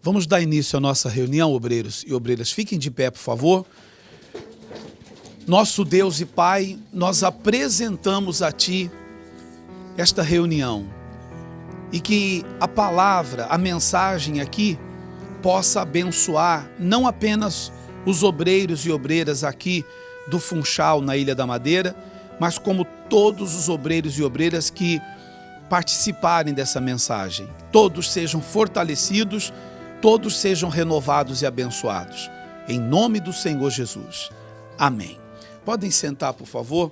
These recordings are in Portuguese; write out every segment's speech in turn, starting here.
Vamos dar início à nossa reunião, obreiros e obreiras. Fiquem de pé, por favor. Nosso Deus e Pai, nós apresentamos a Ti esta reunião e que a palavra, a mensagem aqui possa abençoar não apenas os obreiros e obreiras aqui do Funchal, na Ilha da Madeira, mas como todos os obreiros e obreiras que participarem dessa mensagem. Todos sejam fortalecidos, todos sejam renovados e abençoados. Em nome do Senhor Jesus. Amém. Podem sentar, por favor.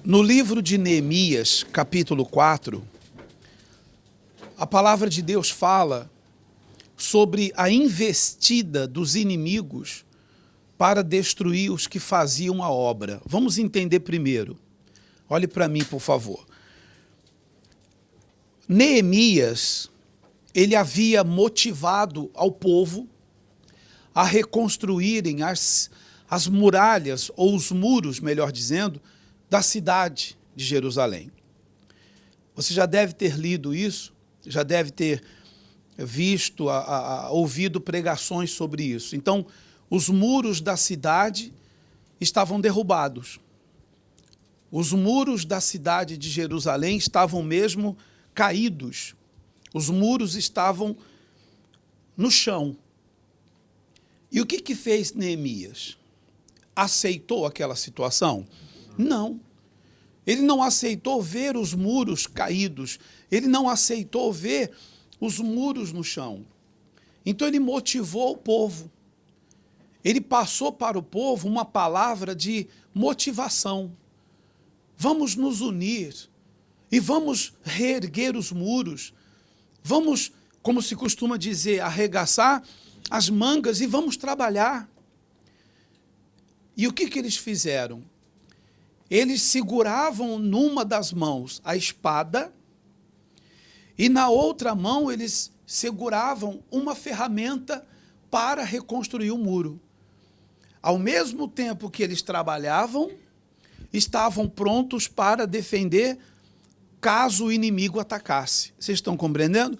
No livro de Neemias, capítulo 4, a palavra de Deus fala sobre a investida dos inimigos para destruir os que faziam a obra. Vamos entender primeiro. Olhe para mim, por favor. Neemias, ele havia motivado ao povo a reconstruírem as muralhas, ou os muros, melhor dizendo, da cidade de Jerusalém. Você já deve ter lido isso, já deve ter visto, ouvido pregações sobre isso. Então, os muros da cidade estavam derrubados. Os muros da cidade de Jerusalém estavam mesmo caídos. Os muros estavam no chão. E o que fez Neemias? Aceitou aquela situação? Não. Ele não aceitou ver os muros caídos. Ele não aceitou ver os muros no chão. Então ele motivou o povo. Ele passou para o povo uma palavra de motivação. Vamos nos unir e vamos reerguer os muros. Vamos, como se costuma dizer, arregaçar as mangas e vamos trabalhar. E o que eles fizeram? Eles seguravam numa das mãos a espada e na outra mão eles seguravam uma ferramenta para reconstruir o muro. Ao mesmo tempo que eles trabalhavam, estavam prontos para defender caso o inimigo atacasse. Vocês estão compreendendo?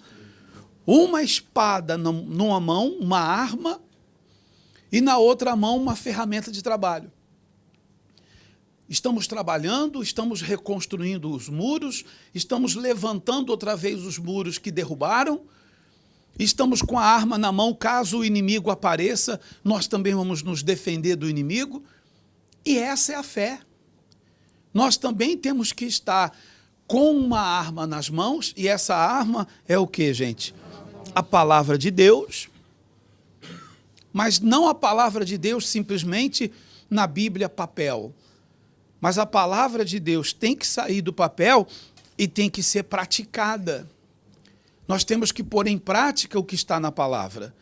Uma espada numa mão, uma arma, e na outra mão uma ferramenta de trabalho. Estamos trabalhando, estamos reconstruindo os muros, estamos levantando outra vez os muros que derrubaram, estamos com a arma na mão, caso o inimigo apareça, nós também vamos nos defender do inimigo, e essa é a fé. Nós também temos que estar com uma arma nas mãos, e essa arma é o que, gente? A palavra de Deus, mas não a palavra de Deus simplesmente na Bíblia papel, mas a palavra de Deus tem que sair do papel e tem que ser praticada. Nós temos que pôr em prática o que está na palavra.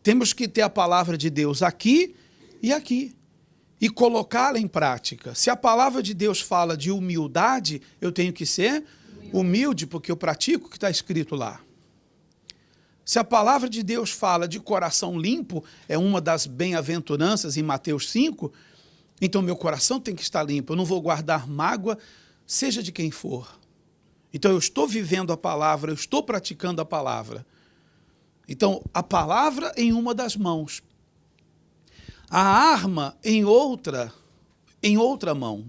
Temos que ter a palavra de Deus aqui e aqui. E colocá-la em prática. Se a palavra de Deus fala de humildade, eu tenho que ser humilde, porque eu pratico o que está escrito lá. Se a palavra de Deus fala de coração limpo, é uma das bem-aventuranças em Mateus 5, então meu coração tem que estar limpo, eu não vou guardar mágoa, seja de quem for. Então eu estou vivendo a palavra, eu estou praticando a palavra. Então a palavra em uma das mãos, a arma em outra mão.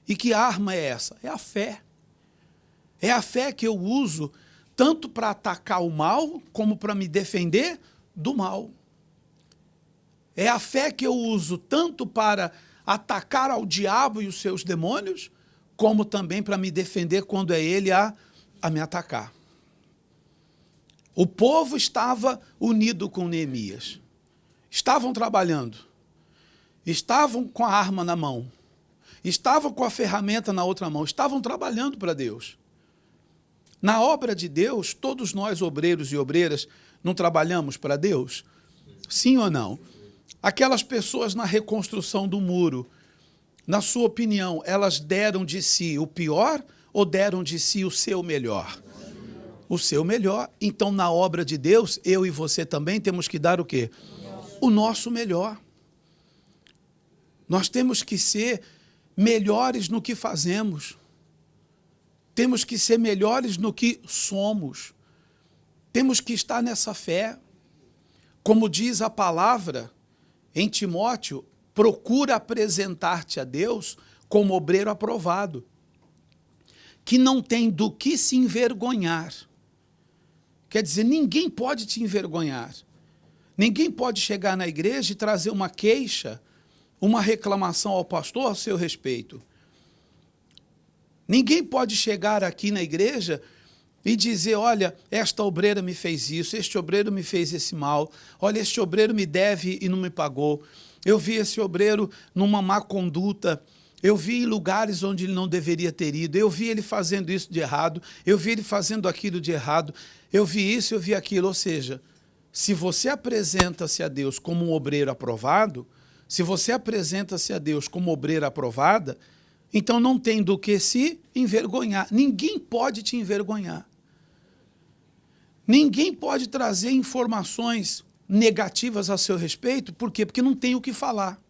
E que arma é essa? É a fé. É a fé que eu uso tanto para atacar o mal, como para me defender do mal. É a fé que eu uso tanto para atacar ao diabo e os seus demônios, como também para me defender quando é ele a me atacar. O povo estava unido com Neemias. Estavam trabalhando, estavam com a arma na mão, estavam com a ferramenta na outra mão, estavam trabalhando para Deus. Na obra de Deus, todos nós, obreiros e obreiras, não trabalhamos para Deus? Sim ou não? Aquelas pessoas na reconstrução do muro, na sua opinião, elas deram de si o pior ou deram de si o seu melhor? O seu melhor. Então, na obra de Deus, eu e você também temos que dar o quê? O nosso melhor. Nós temos que ser melhores no que fazemos. Temos que ser melhores no que somos. Temos que estar nessa fé. Como diz a palavra em Timóteo, procura apresentar-te a Deus como obreiro aprovado, que não tem do que se envergonhar. Quer dizer, ninguém pode te envergonhar. Ninguém pode chegar na igreja e trazer uma queixa, uma reclamação ao pastor a seu respeito. Ninguém pode chegar aqui na igreja e dizer, olha, esta obreira me fez isso, este obreiro me fez esse mal, olha, este obreiro me deve e não me pagou, eu vi esse obreiro numa má conduta, eu vi em lugares onde ele não deveria ter ido, eu vi ele fazendo isso de errado, eu vi ele fazendo aquilo de errado, eu vi isso, eu vi aquilo. Ou seja, se você apresenta-se a Deus como um obreiro aprovado, se você apresenta-se a Deus como obreira aprovada, então não tem do que se envergonhar. Ninguém pode te envergonhar. Ninguém pode trazer informações negativas a seu respeito. Por quê? Porque não tem o que falar.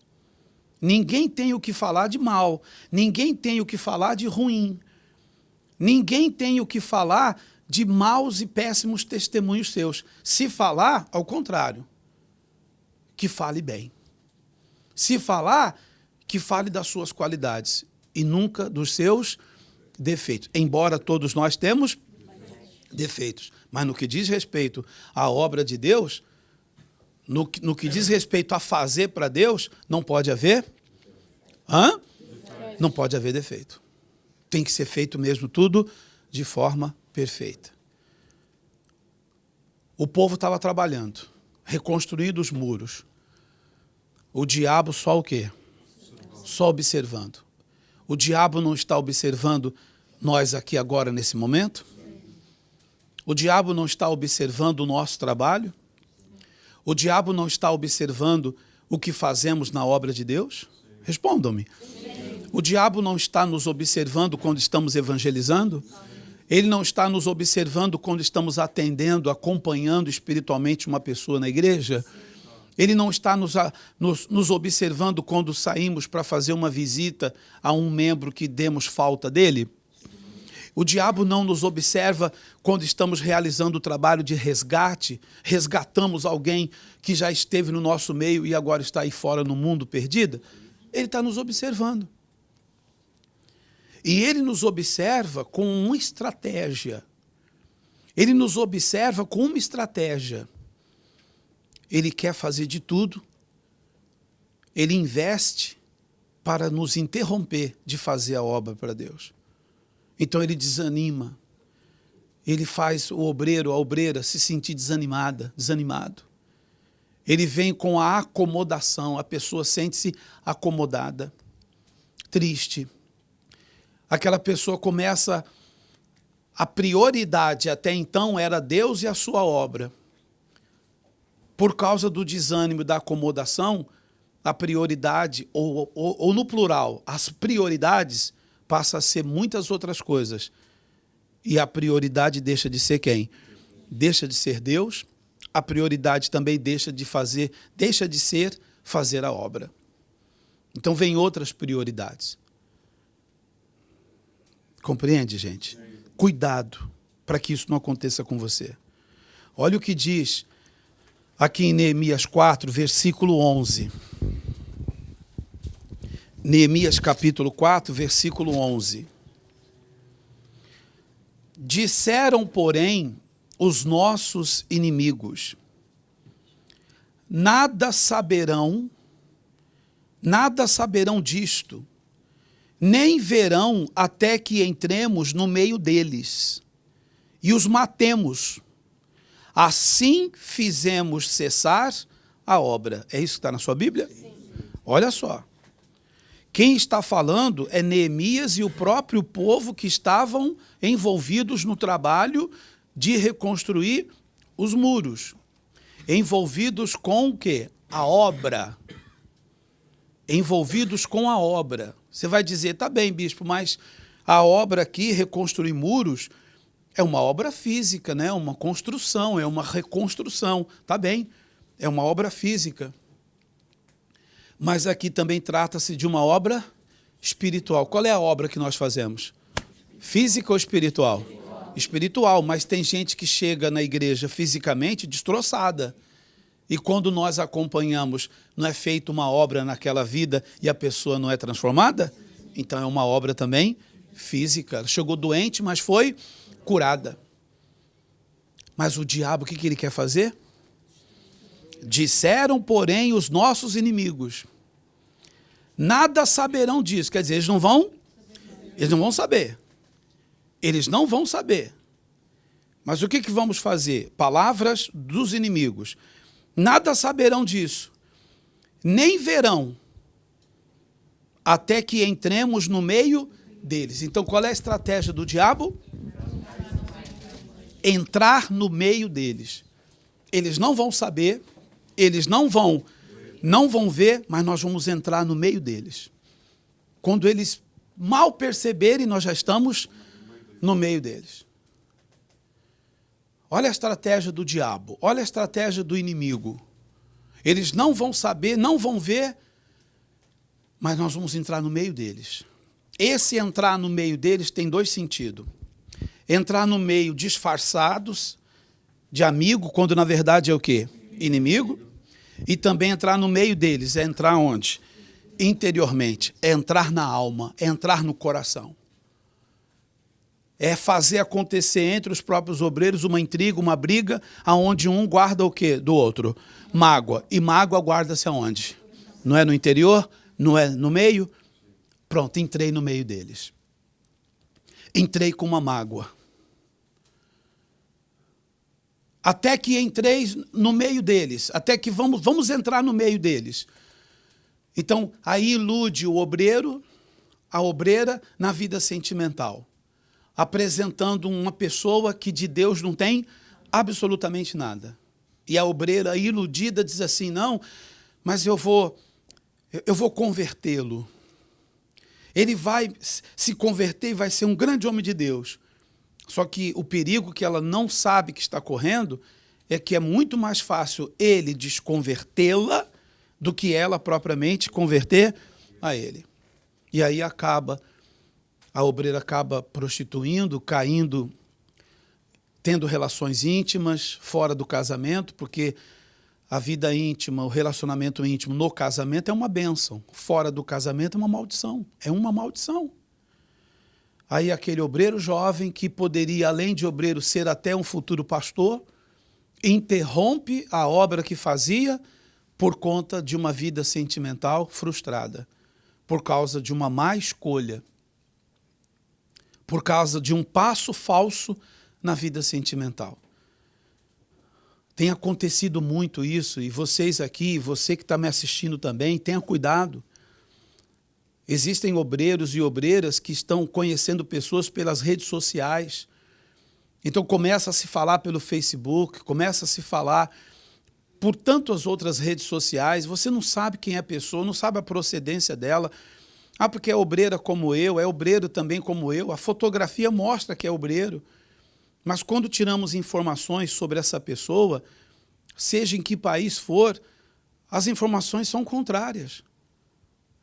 Ninguém tem o que falar de mal. Ninguém tem o que falar de ruim. Ninguém tem o que falar de maus e péssimos testemunhos seus. Se falar, ao contrário, que fale bem. Se falar, que fale das suas qualidades e nunca dos seus defeitos. Embora todos nós temos defeitos. Mas no que diz respeito à obra de Deus, no que diz respeito a fazer para Deus, não pode haver? Não pode haver defeito. Tem que ser feito mesmo tudo de forma perfeita. O povo estava trabalhando, reconstruindo os muros. O diabo só o quê? Só observando. O diabo não está observando nós aqui agora nesse momento? O diabo não está observando o nosso trabalho? O diabo não está observando o que fazemos na obra de Deus? Respondam-me. O diabo não está nos observando quando estamos evangelizando? Ele não está nos observando quando estamos atendendo, acompanhando espiritualmente uma pessoa na igreja? Ele não está nos observando quando saímos para fazer uma visita a um membro que demos falta dele? O diabo não nos observa quando estamos realizando o trabalho de resgate, resgatamos alguém que já esteve no nosso meio e agora está aí fora no mundo perdida? Ele está nos observando. E ele nos observa com uma estratégia. Ele nos observa com uma estratégia. Ele quer fazer de tudo, ele investe para nos interromper de fazer a obra para Deus. Então ele desanima, ele faz o obreiro, a obreira se sentir desanimado. Ele vem com a acomodação, a pessoa sente-se acomodada, triste. Aquela pessoa começa, a prioridade até então era Deus e a sua obra. Por causa do desânimo e da acomodação, a prioridade, ou no plural, as prioridades passa a ser muitas outras coisas. E a prioridade deixa de ser quem? Deixa de ser Deus. A prioridade também deixa de ser fazer a obra. Então vem outras prioridades. Compreende, gente? Cuidado para que isso não aconteça com você. Olha o que diz aqui em Neemias 4, versículo 11. Neemias capítulo 4, versículo 11. Disseram, porém, os nossos inimigos, nada saberão disto, nem verão até que entremos no meio deles e os matemos. Assim fizemos cessar a obra. É isso que está na sua Bíblia? Sim. Olha só. Quem está falando é Neemias e o próprio povo que estavam envolvidos no trabalho de reconstruir os muros. Envolvidos com o quê? A obra. Envolvidos com a obra. Você vai dizer, tá bem, bispo, mas a obra aqui, reconstruir muros, é uma obra física, né? Uma construção, é uma reconstrução. Tá bem, é uma obra física. Mas aqui também trata-se de uma obra espiritual. Qual é a obra que nós fazemos? Física ou espiritual? espiritual, mas tem gente que chega na igreja fisicamente destroçada. E quando nós acompanhamos, não é feita uma obra naquela vida e a pessoa não é transformada? Então é uma obra também física. Chegou doente, mas foi curada. Mas o diabo, o que ele quer fazer? Disseram, porém, os nossos inimigos. Nada saberão disso. Quer dizer, eles não vão saber. Eles não vão saber. Mas o que vamos fazer? Palavras dos inimigos. Nada saberão disso, nem verão, até que entremos no meio deles. Então, qual é a estratégia do diabo? Entrar no meio deles. Eles não vão saber, eles não vão ver, mas nós vamos entrar no meio deles. Quando eles mal perceberem, nós já estamos no meio deles. Olha a estratégia do diabo, olha a estratégia do inimigo. Eles não vão saber, não vão ver, mas nós vamos entrar no meio deles. Esse entrar no meio deles tem dois sentidos. Entrar no meio disfarçados de amigo, quando na verdade é o quê? Inimigo. E também entrar no meio deles, é entrar onde? Interiormente, é entrar na alma, é entrar no coração. É fazer acontecer entre os próprios obreiros uma intriga, uma briga, aonde um guarda o quê do outro? Mágoa. E mágoa guarda-se aonde? Não é no interior? Não é no meio? Pronto, entrei no meio deles. Entrei com uma mágoa. Até que entrei no meio deles. Até que vamos entrar no meio deles. Então, aí ilude o obreiro, a obreira, na vida sentimental. Apresentando uma pessoa que de Deus não tem absolutamente nada. E a obreira iludida diz assim, não, mas eu vou convertê-lo. Ele vai se converter e vai ser um grande homem de Deus. Só que o perigo que ela não sabe que está correndo é que é muito mais fácil ele desconvertê-la do que ela propriamente converter a ele. E aí a obreira acaba prostituindo, caindo, tendo relações íntimas fora do casamento, porque a vida íntima, o relacionamento íntimo no casamento é uma bênção. Fora do casamento é uma maldição. É uma maldição. Aí aquele obreiro jovem, que poderia, além de obreiro, ser até um futuro pastor, interrompe a obra que fazia por conta de uma vida sentimental frustrada, por causa de uma má escolha, por causa de um passo falso na vida sentimental. Tem acontecido muito isso, e vocês aqui, você que está me assistindo também, tenha cuidado. Existem obreiros e obreiras que estão conhecendo pessoas pelas redes sociais. Então começa a se falar pelo Facebook, começa a se falar por tantas outras redes sociais. Você não sabe quem é a pessoa, não sabe a procedência dela. Ah, porque é obreira como eu, é obreiro também como eu. A fotografia mostra que é obreiro. Mas quando tiramos informações sobre essa pessoa, seja em que país for, as informações são contrárias.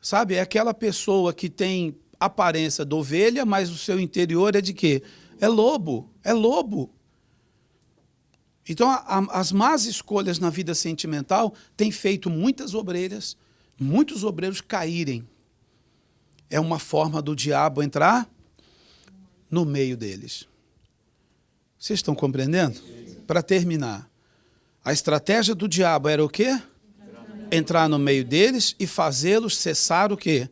Sabe, é aquela pessoa que tem aparência de ovelha, mas o seu interior é de quê? É lobo, é lobo. Então, as más escolhas na vida sentimental têm feito muitos obreiros caírem. É uma forma do diabo entrar no meio deles. Vocês estão compreendendo? Para terminar, a estratégia do diabo era o quê? Entrar no meio deles e fazê-los cessar o quê?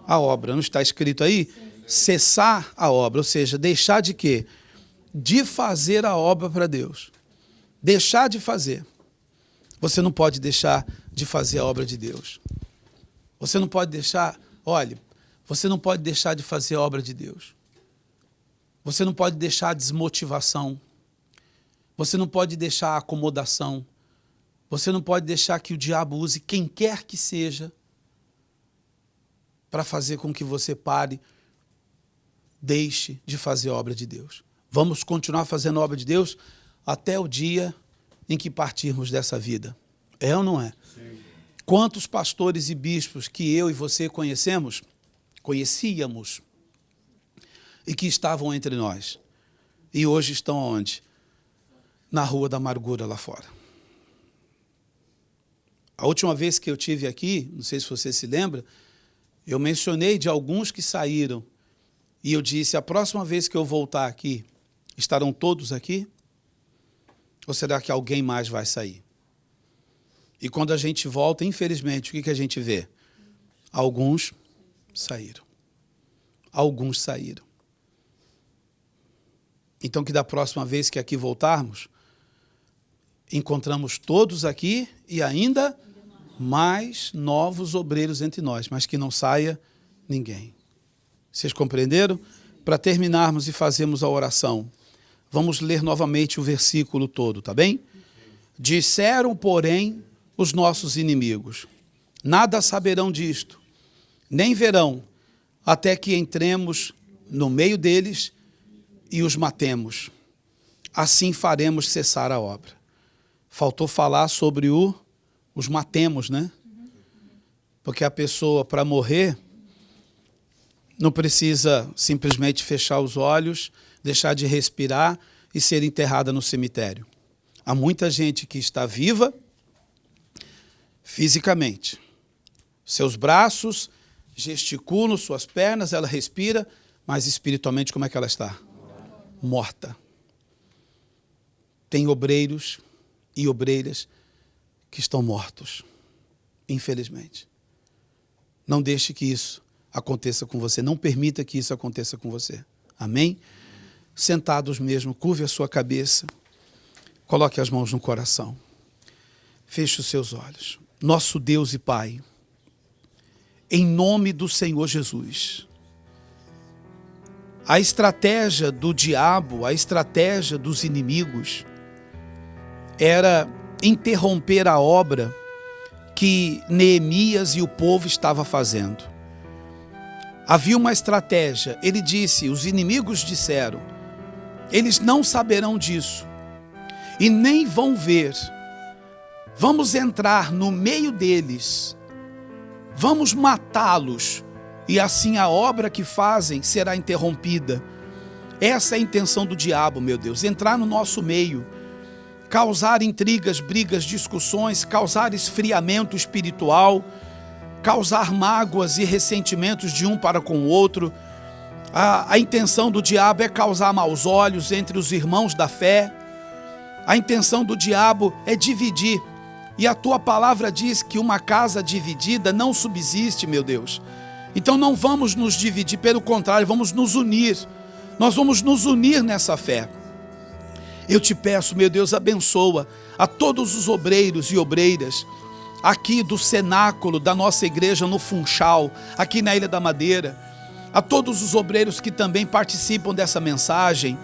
A obra. Não está escrito aí? Cessar a obra, ou seja, deixar de quê? De fazer a obra para Deus. Deixar de fazer. Você não pode deixar de fazer a obra de Deus. Você não pode deixar, olhe, você não pode deixar de fazer a obra de Deus. Você não pode deixar a desmotivação. Você não pode deixar a acomodação. Você não pode deixar que o diabo use quem quer que seja para fazer com que você pare, deixe de fazer a obra de Deus. Vamos continuar fazendo a obra de Deus até o dia em que partirmos dessa vida. É ou não é? Sim. Quantos pastores e bispos que eu e você conhecíamos, e que estavam entre nós, E hoje estão onde? Na Rua da Amargura, lá fora. A última vez que eu tive aqui, não sei se você se lembra, eu mencionei de alguns que saíram. E eu disse, a próxima vez que eu voltar aqui, estarão todos aqui? Ou será que alguém mais vai sair? E quando a gente volta, infelizmente, o que a gente vê? Alguns saíram. Alguns saíram. Então, que da próxima vez que aqui voltarmos, encontramos todos aqui e ainda mais novos obreiros entre nós, mas que não saia ninguém. Vocês compreenderam? Para terminarmos e fazermos a oração, vamos ler novamente o versículo todo, tá bem? Disseram, porém, os nossos inimigos, nada saberão disto, nem verão, até que entremos no meio deles e os matemos. Assim faremos cessar a obra. Faltou falar sobre os matemos, né? Porque a pessoa, para morrer, não precisa simplesmente fechar os olhos, deixar de respirar e ser enterrada no cemitério. Há muita gente que está viva fisicamente. Seus braços gesticulam, suas pernas, ela respira, mas espiritualmente como é que ela está? Morta. Tem obreiros e obreiras que estão mortos, infelizmente. Não deixe que isso aconteça com você, não permita que isso aconteça com você. Amém? Sentados mesmo, curve a sua cabeça, coloque as mãos no coração, feche os seus olhos. Nosso Deus e Pai, em nome do Senhor Jesus, a estratégia do diabo, a estratégia dos inimigos era interromper a obra que Neemias e o povo estava fazendo. Havia uma estratégia. Ele disse, os inimigos disseram, eles não saberão disso e nem vão ver. Vamos entrar no meio deles, vamos matá-los e assim a obra que fazem será interrompida. Essa é a intenção do diabo, meu Deus, entrar no nosso meio, causar intrigas, brigas, discussões, causar esfriamento espiritual, causar mágoas e ressentimentos de um para com o outro. A intenção do diabo é causar maus olhos entre os irmãos da fé. A intenção do diabo é dividir. E a tua palavra diz que uma casa dividida não subsiste, meu Deus. Então não vamos nos dividir, pelo contrário, vamos nos unir. Nós vamos nos unir nessa fé. Eu te peço, meu Deus, abençoa a todos os obreiros e obreiras aqui do cenáculo da nossa igreja no Funchal, aqui na Ilha da Madeira, a todos os obreiros que também participam dessa mensagem.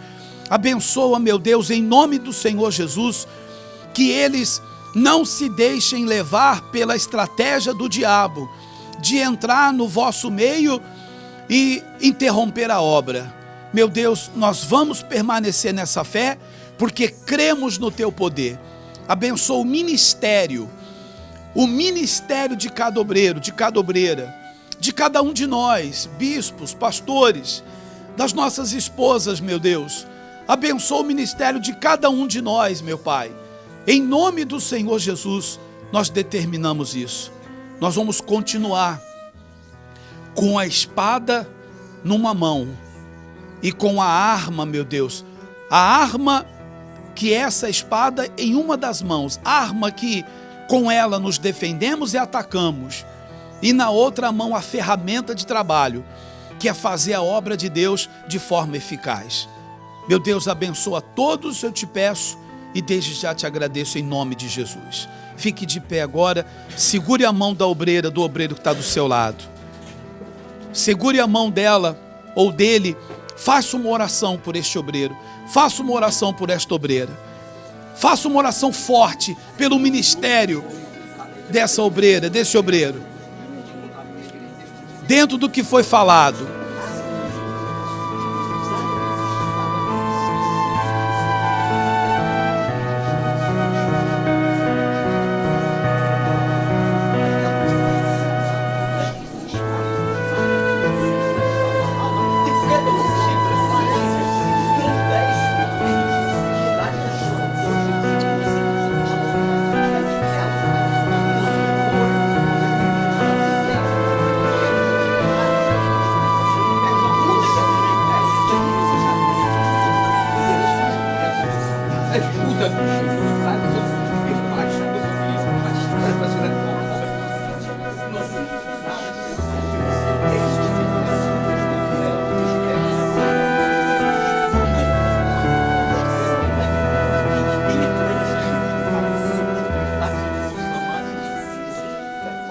Abençoa, meu Deus, em nome do Senhor Jesus, que eles não se deixem levar pela estratégia do diabo de entrar no vosso meio e interromper a obra. Meu Deus, nós vamos permanecer nessa fé, porque cremos no teu poder. Abençoa o ministério de cada obreiro, de cada obreira, de cada um de nós, bispos, pastores, das nossas esposas, meu Deus. Abençoa o ministério de cada um de nós, meu Pai. Em nome do Senhor Jesus, nós determinamos isso. Nós vamos continuar com a espada numa mão e com a arma, meu Deus, a arma que é essa espada em uma das mãos, arma que com ela nos defendemos e atacamos, e na outra mão a ferramenta de trabalho, que é fazer a obra de Deus de forma eficaz. Meu Deus, abençoa todos, eu te peço, e desde já te agradeço em nome de Jesus. Fique de pé agora, segure a mão da obreira, do obreiro que está do seu lado. Segure a mão dela ou dele, faça uma oração por este obreiro, faça uma oração por esta obreira, faça uma oração forte pelo ministério dessa obreira, desse obreiro. Dentro do que foi falado,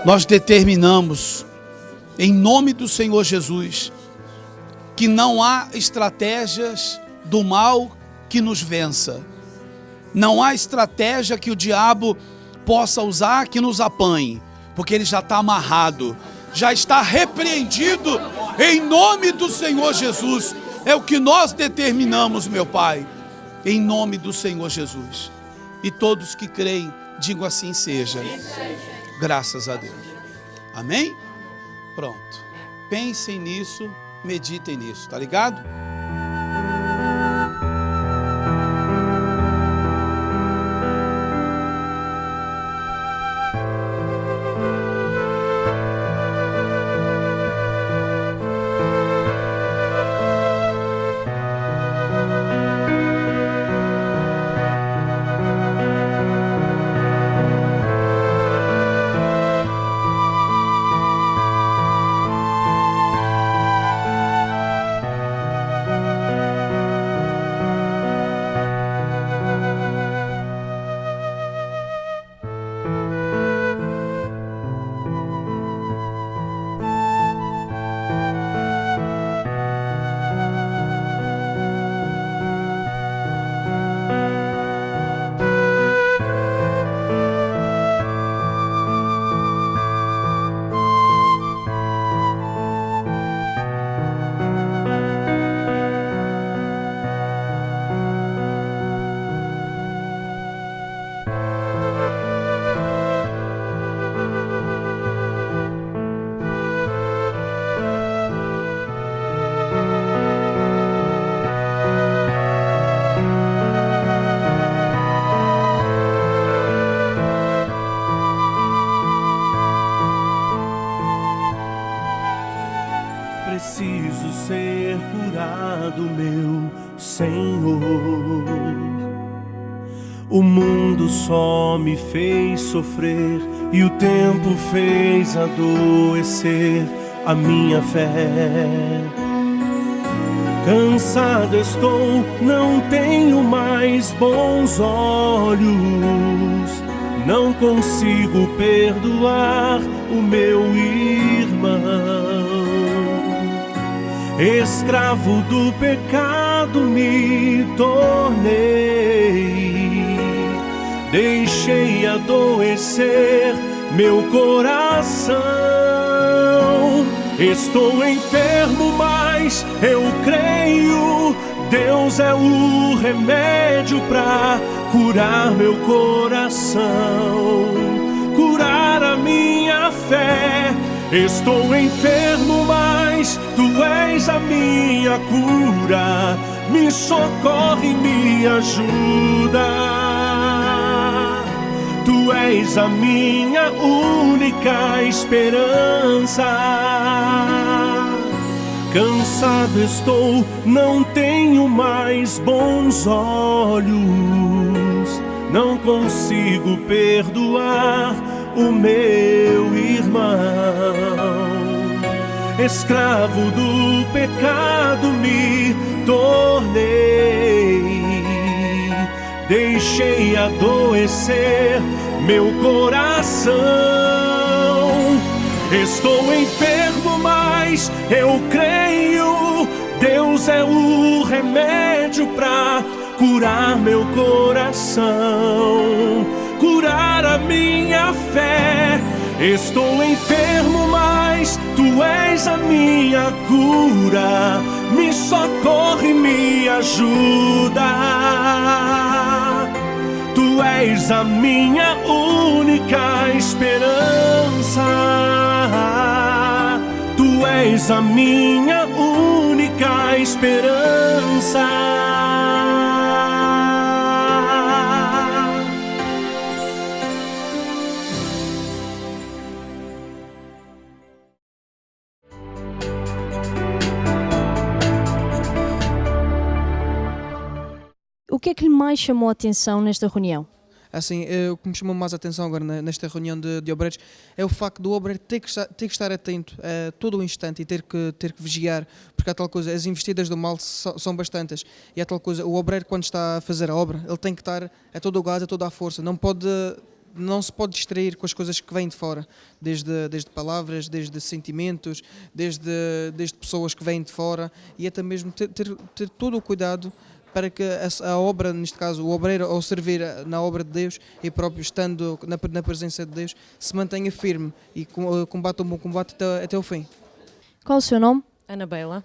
Nós determinamos, em nome do Senhor Jesus, que não há estratégias do mal que nos vença. Não há estratégia que o diabo possa usar que nos apanhe, porque ele já está amarrado, já está repreendido em nome do Senhor Jesus. É o que nós determinamos, meu Pai, em nome do Senhor Jesus. E todos que creem, digam assim seja. Graças a Deus. Amém? Pronto. Pensem nisso, meditem nisso, tá ligado? Preciso ser curado, meu Senhor. O mundo só me fez sofrer e o tempo fez adoecer a minha fé. Cansado estou, não tenho mais bons olhos, não consigo perdoar o meu irmão. Escravo do pecado me tornei, deixei adoecer meu coração. Estou enfermo, mas eu creio, Deus é o remédio pra curar meu coração, curar a minha fé. Estou enfermo, mas Tu és a minha cura, me socorre e me ajuda. Tu és a minha única esperança. Cansado estou, não tenho mais bons olhos, não consigo perdoar o meu irmão. Escravo do pecado me tornei, deixei adoecer meu coração. Estou enfermo, mas eu creio, Deus é o remédio pra curar meu coração, curar a minha fé. Estou enfermo, mas Tu és a minha cura, me socorre e me ajuda. Tu és a minha única esperança. Tu és a minha única esperança. O que que lhe mais chamou a atenção nesta reunião? Assim, o que me chamou mais a atenção agora nesta reunião de obreiros é o facto do obreiro ter que estar atento a todo o instante e ter que vigiar, porque há tal coisa, as investidas do mal são bastantes, e há tal coisa, o obreiro quando está a fazer a obra, ele tem que estar a todo o gás, a toda a força, não se pode distrair com as coisas que vêm de fora, desde palavras, desde sentimentos, desde pessoas que vêm de fora, e até mesmo ter todo o cuidado para que a obra, neste caso o obreiro, ao servir na obra de Deus e próprio estando na presença de Deus, se mantenha firme e combata um bom combate até o fim. Qual o seu nome? Anabela.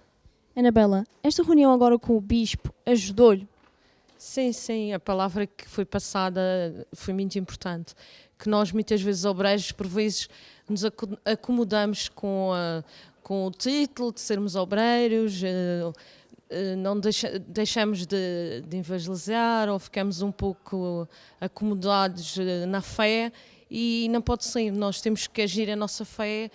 Anabela, esta reunião agora com o Bispo ajudou-lhe? Sim, a palavra que foi passada foi muito importante. Que nós, muitas vezes, obreiros, por vezes, nos acomodamos com o título de sermos obreiros, não deixamos de evangelizar ou ficamos um pouco acomodados na fé, e não pode ser. Nós temos que agir a nossa fé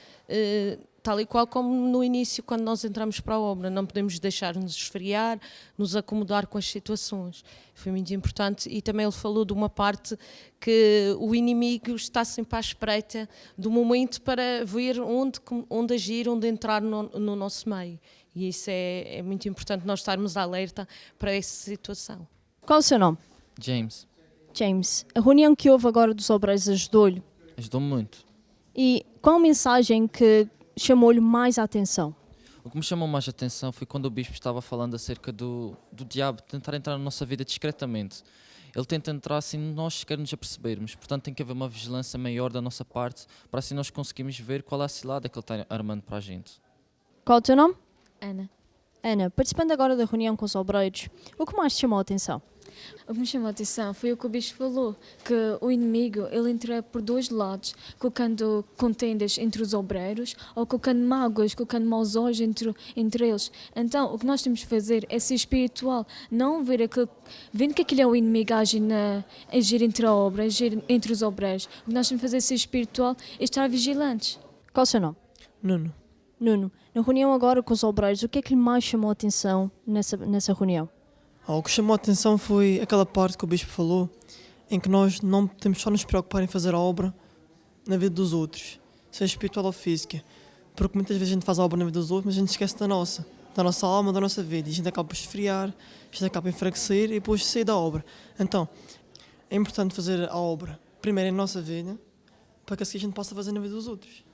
tal e qual como no início, quando nós entramos para a obra. Não podemos deixar-nos esfriar, nos acomodar com as situações. Foi muito importante. E também ele falou de uma parte que o inimigo está sempre à espreita do momento para ver onde agir, onde entrar no nosso meio. E isso é muito importante, nós estarmos alerta para essa situação. Qual o seu nome? James, James, a reunião que houve agora dos obreiros ajudou-lhe? ajudou-me muito. E qual a mensagem que chamou-lhe mais a atenção? O que me chamou mais a atenção foi quando o Bispo estava falando acerca do diabo tentar entrar na nossa vida discretamente. Ele tenta entrar sem nós sequer nos apercebermos, portanto tem que haver uma vigilância maior da nossa parte para assim nós conseguirmos ver qual é a cilada que ele está armando para a gente. Qual o teu nome? Ana, Ana, participando agora da reunião com os obreiros, o que mais te chamou a atenção? o que me chamou a atenção foi o que o bispo falou, que o inimigo ele entra por dois lados, colocando contendas entre os obreiros ou colocando mágoas, colocando maus olhos entre eles. Então, o que nós temos de fazer é ser espiritual, não ver aquilo, vendo que aquilo é o inimigo a agir entre a obra, a agir entre os obreiros. O que nós temos de fazer é ser espiritual e estar vigilantes. Qual o seu nome? Nuno. Nuno, na reunião agora com os obreiros, o que é que lhe mais chamou a atenção nessa reunião? O que chamou a atenção foi aquela parte que o Bispo falou, em que nós não temos só nos preocupar em fazer a obra na vida dos outros, seja espiritual ou física, porque muitas vezes a gente faz a obra na vida dos outros, mas a gente esquece da nossa alma, da nossa vida, e a gente acaba por esfriar, a gente acaba por enfraquecer e depois sair da obra. Então, é importante fazer a obra primeiro em nossa vida, para que assim a gente possa fazer na vida dos outros.